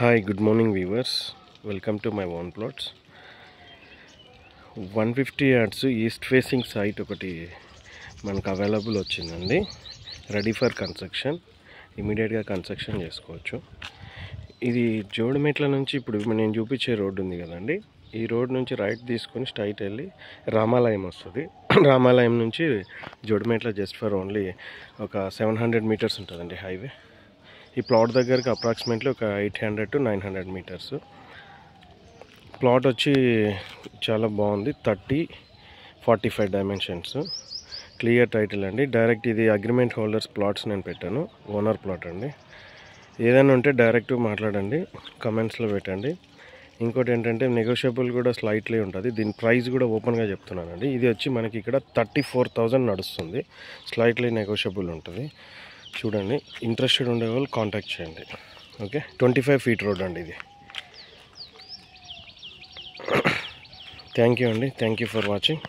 Hi, good morning viewers. Welcome to my own plots. 150 yards east facing site ఒకటి మనకు available వచ్చిందండి. Ready for construction, ఇమీడియట్గా construction చేసుకోవచ్చు. ఇది జోడిమెట్ల నుంచి ఇప్పుడు నేను చూపించే రోడ్డు ఉంది కదండి, ఈ రోడ్ నుంచి రైట్ తీసుకొని స్ట్రైట్ వెళ్ళి రామాలయం వస్తుంది. రామాలయం నుంచి జోడిమెట్ల జస్ట్ ఫర్ ఓన్లీ ఒక 700 మీటర్స్ ఉంటుందండి హైవే. ఈ ప్లాట్ దగ్గరికి అప్రాక్సిమేట్లీ ఒక 800 to 900 మీటర్స్. ప్లాట్ వచ్చి చాలా బాగుంది, 30-45 డైమెన్షన్స్, క్లియర్ టైటిల్ అండి. డైరెక్ట్ ఇది అగ్రిమెంట్ హోల్డర్స్ ప్లాట్స్ నేను పెట్టాను, ఓనర్ ప్లాట్ అండి. ఏదైనా ఉంటే డైరెక్ట్ మాట్లాడండి, కమెంట్స్లో పెట్టండి. ఇంకోటి ఏంటంటే నెగోషియబుల్ కూడా స్లైట్లీ ఉంటుంది. దీని ప్రైస్ కూడా ఓపెన్గా చెప్తున్నానండి. ఇది వచ్చి మనకి ఇక్కడ 34,000 నడుస్తుంది, స్లైట్లీ నెగోషియబుల్ ఉంటుంది. చూడండి, ఇంట్రెస్టెడ్ ఉండే వాళ్ళు కాంటాక్ట్ చేయండి. ఓకే, 25 feet రోడ్ అండి ఇది. థ్యాంక్ యూ అండి, థ్యాంక్ యూ ఫర్ వాచింగ్.